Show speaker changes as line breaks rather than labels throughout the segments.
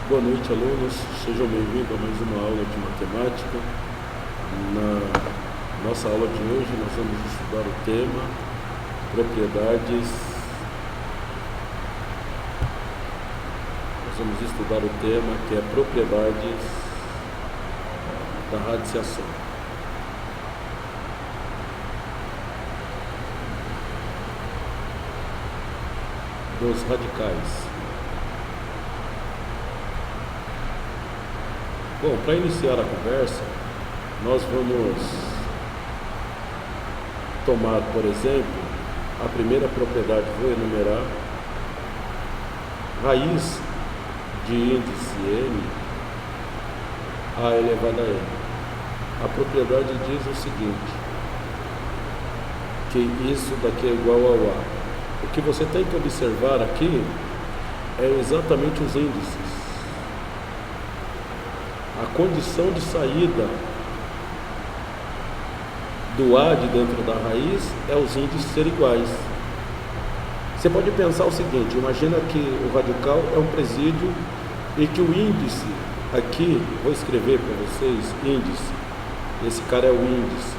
Boa noite, alunos. Sejam bem-vindos a mais uma aula de matemática. Na nossa aula de hoje, nós vamos estudar o tema propriedades. Nós vamos estudar o tema que é propriedades da radiciação. Dos radicais. Bom, para iniciar a conversa, nós vamos tomar, por exemplo, a primeira propriedade, vou enumerar, raiz de índice n, a elevado a n. A propriedade diz o seguinte, que isso daqui é igual ao a. O que você tem que observar aqui é exatamente os índices. A condição de saída do A de dentro da raiz é os índices serem iguais. Você pode pensar o seguinte, imagina que o radical é um presídio e que o índice, aqui, vou escrever para vocês, índice, esse cara é o índice.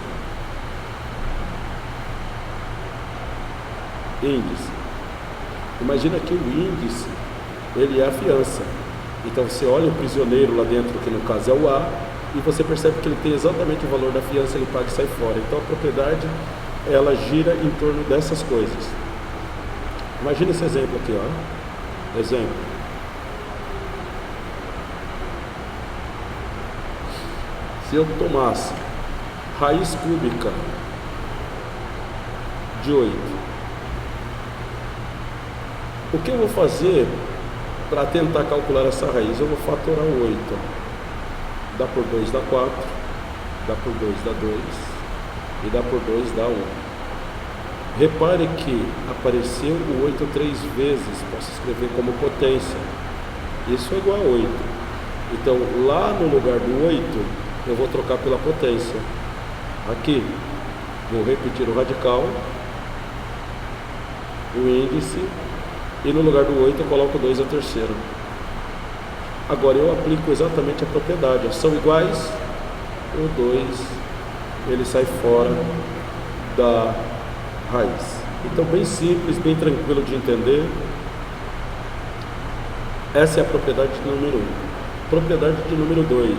Índice. Imagina que o índice, ele é a fiança. Então você olha o prisioneiro lá dentro, que no caso é o A, e você percebe que ele tem exatamente o valor da fiança, ele paga e sai fora. Então a propriedade, ela gira em torno dessas coisas. Imagina esse exemplo aqui, ó. Exemplo. Se eu tomasse raiz cúbica de 8, o que eu vou fazer para tentar calcular essa raiz? Eu vou fatorar o 8. Dá por 2 dá 4, dá por 2 dá 2 e dá por 2 dá 1. Repare que apareceu o 8 3 vezes, posso escrever como potência. Isso é igual a 8. Então, lá no lugar do 8, eu vou trocar pela potência. Aqui, vou repetir o radical, o índice, e no lugar do 8 eu coloco 2 a terceira. Agora eu aplico exatamente a propriedade. São iguais, o 2 ele sai fora da raiz. Então bem simples, bem tranquilo de entender. Essa é a propriedade de número 1. Propriedade de número 2.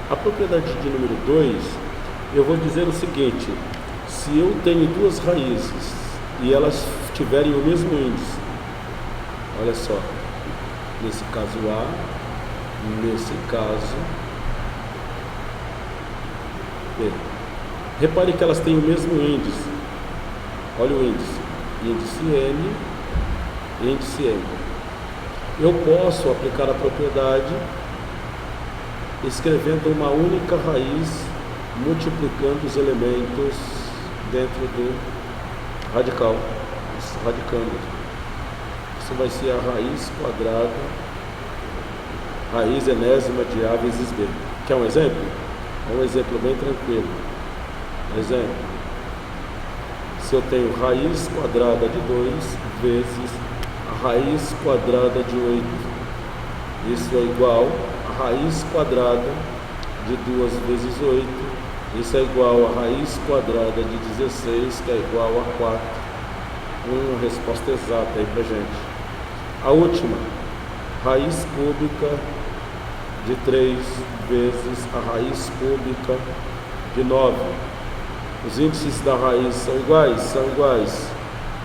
A propriedade de número 2, eu vou dizer o seguinte: se eu tenho duas raízes e elas tiverem o mesmo índice, olha só, nesse caso A, nesse caso B. Repare que elas têm o mesmo índice. Olha o índice, índice N, índice M. Eu posso aplicar a propriedade escrevendo uma única raiz, multiplicando os elementos dentro do radical, radicando. Isso vai ser a raiz quadrada, raiz enésima de A vezes B. Quer um exemplo? É um exemplo bem tranquilo. Exemplo. Se eu tenho raiz quadrada de 2 vezes a raiz quadrada de 8, isso é igual a raiz quadrada de 2 vezes 8, isso é igual a raiz quadrada de 16, que é igual a 4. Uma resposta exata aí pra gente. A última, raiz cúbica de 3 vezes a raiz cúbica de 9. Os índices da raiz são iguais? São iguais.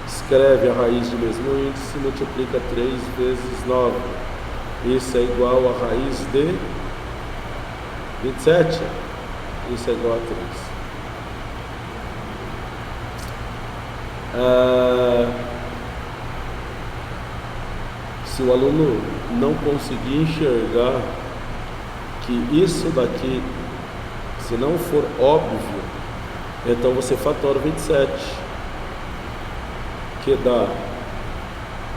Escreve a raiz do mesmo índice, multiplica 3 vezes 9. Isso é igual a raiz de 27. Isso é igual a 3. Se o aluno não conseguir enxergar que isso daqui, se não for óbvio, então você fatora 27, que dá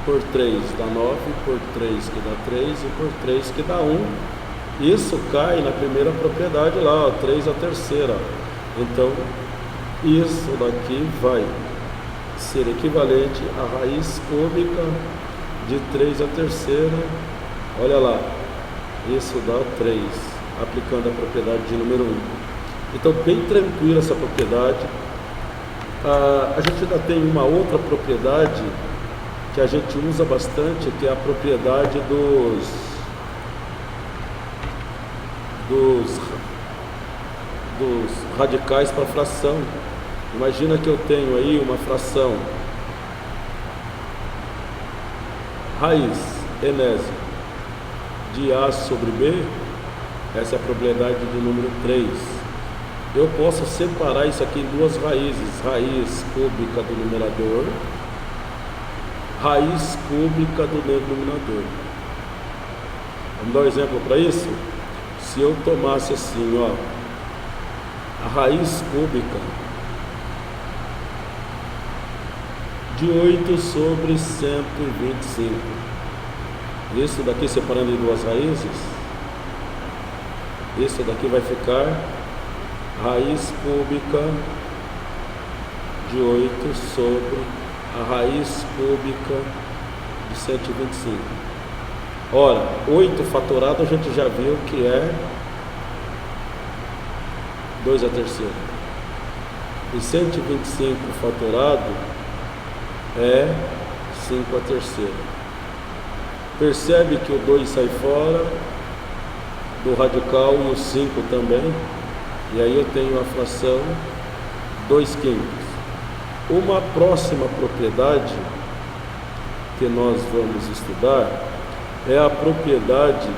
por 3 dá 9, por 3 que dá 3 e por 3 que dá 1. Isso cai na primeira propriedade lá, ó, 3 a terceira. Então, isso daqui vai ser equivalente à raiz cúbica De 3 a terceira, olha lá, isso dá 3, aplicando a propriedade de número 1. Então, bem tranquila essa propriedade. A gente ainda tem uma outra propriedade que a gente usa bastante, que é a propriedade dos radicais para fração. Imagina que eu tenho aí uma fração raiz enésima de A sobre B, essa é a propriedade do número 3. Eu posso separar isso aqui em duas raízes, raiz cúbica do numerador, raiz cúbica do denominador. Vamos dar um exemplo para isso? Se eu tomasse assim, ó, a raiz cúbica de 8 sobre 125. Isso daqui separando em duas raízes, isso daqui vai ficar raiz cúbica de 8 sobre a raiz cúbica de 125. Ora, 8 fatorado a gente já viu que é 2 a terceira. E 125 fatorado é 5 a terceira. Percebe que o 2 sai fora do radical e o 5 também. E aí eu tenho a fração 2 quintos. Uma próxima propriedade que nós vamos estudar é a propriedade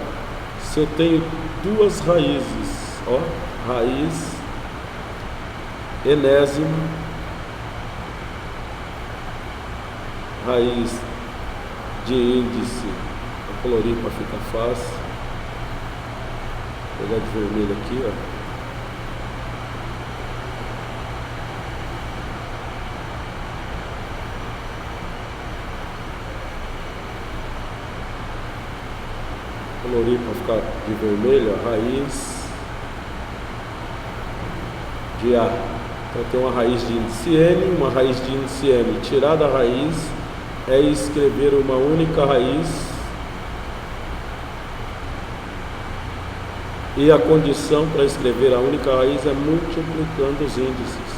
se eu tenho duas raízes, ó, raiz enésima, raiz de índice, vou colorir para ficar fácil, vou pegar de vermelho aqui, ó. Colorir para ficar de vermelho, a raiz de A. Então tem uma raiz de índice N, uma raiz de índice M. Tirar da raiz é escrever uma única raiz, e a condição para escrever a única raiz é multiplicando os índices.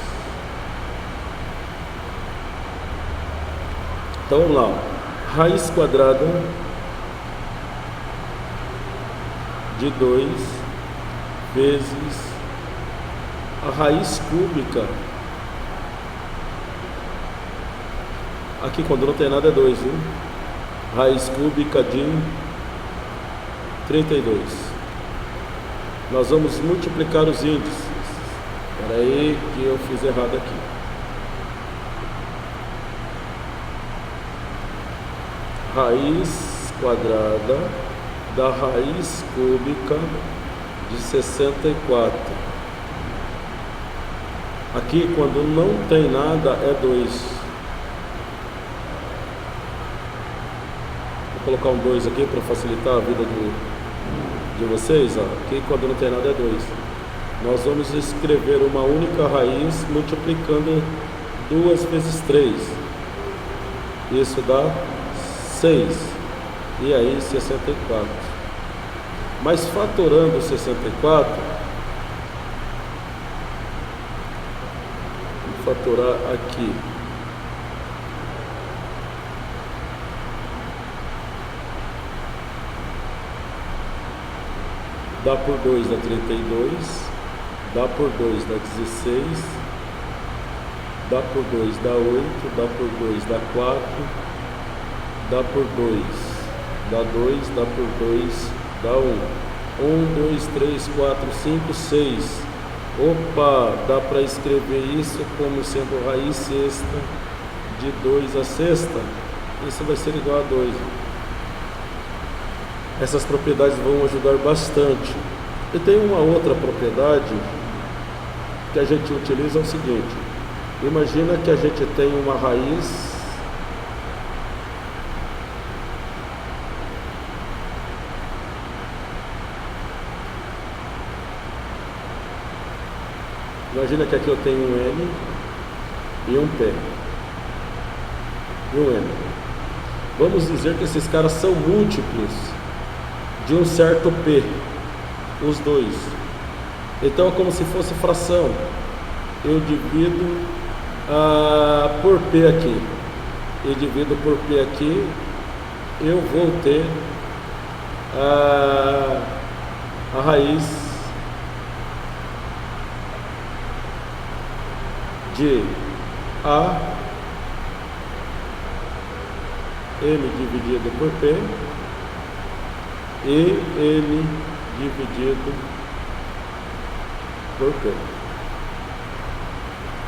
Então vamos lá, raiz quadrada de 2 vezes a raiz cúbica, aqui quando não tem nada é 2, viu? Raiz cúbica de 32. Nós vamos multiplicar os índices. Espera aí que eu fiz errado aqui. Raiz quadrada da raiz cúbica de 64. Aqui, quando não tem nada, é 2. Vou colocar um 2 aqui para facilitar a vida de vocês. Ó. Aqui, quando não tem nada, é 2. Nós vamos escrever uma única raiz multiplicando 2 vezes 3. Isso dá 6. E aí 64. Mas fatorando 64, vou fatorar aqui. Dá por 2 dá 32, dá por 2 dá 16, dá por 2 dá 8, dá por 2 dá 4, dá por 2 dá 2, dá por 2 dá 1. 1, 2, 3, 4, 5, 6. Opa, dá para escrever isso como sendo raiz sexta de 2 a sexta. Isso vai ser igual a 2. Essas propriedades vão ajudar bastante. E tem uma outra propriedade que a gente utiliza, é o seguinte. Imagina que a gente tem uma raiz Imagina que aqui eu tenho um N e um P. E um N. Vamos dizer que esses caras são múltiplos de um certo P, os dois. Então é como se fosse fração. Eu divido por P aqui. E divido por P aqui. Eu vou ter a raiz de A N dividido por P e N dividido por P.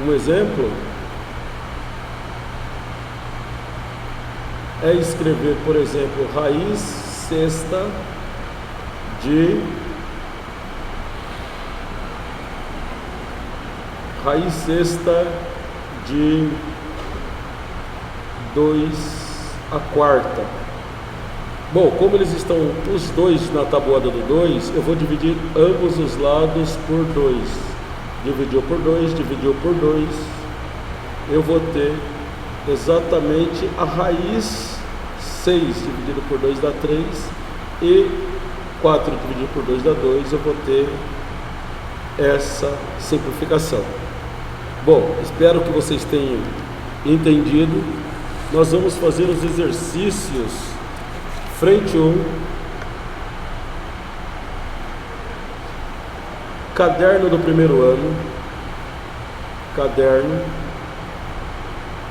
Um exemplo é escrever, por exemplo, raiz sexta de raiz sexta de 2 a quarta. Bom, como eles estão os dois na tabuada do 2, eu vou dividir ambos os lados por 2. Dividiu por 2, dividiu por 2. Eu vou ter exatamente a raiz 6 dividido por 2 dá 3 e 4 dividido por 2 dá 2. Eu vou ter essa simplificação. Bom, espero que vocês tenham entendido. Nós vamos fazer os exercícios frente 1, caderno do primeiro ano, caderno,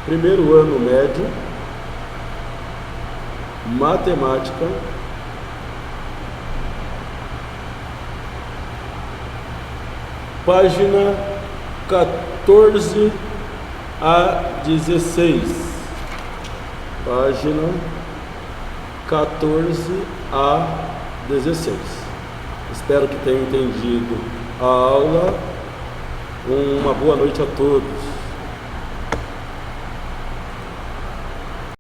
primeiro ano médio, matemática, página 14 a 16. Página 14 a 16. Espero que tenham entendido a aula. Uma boa noite a todos.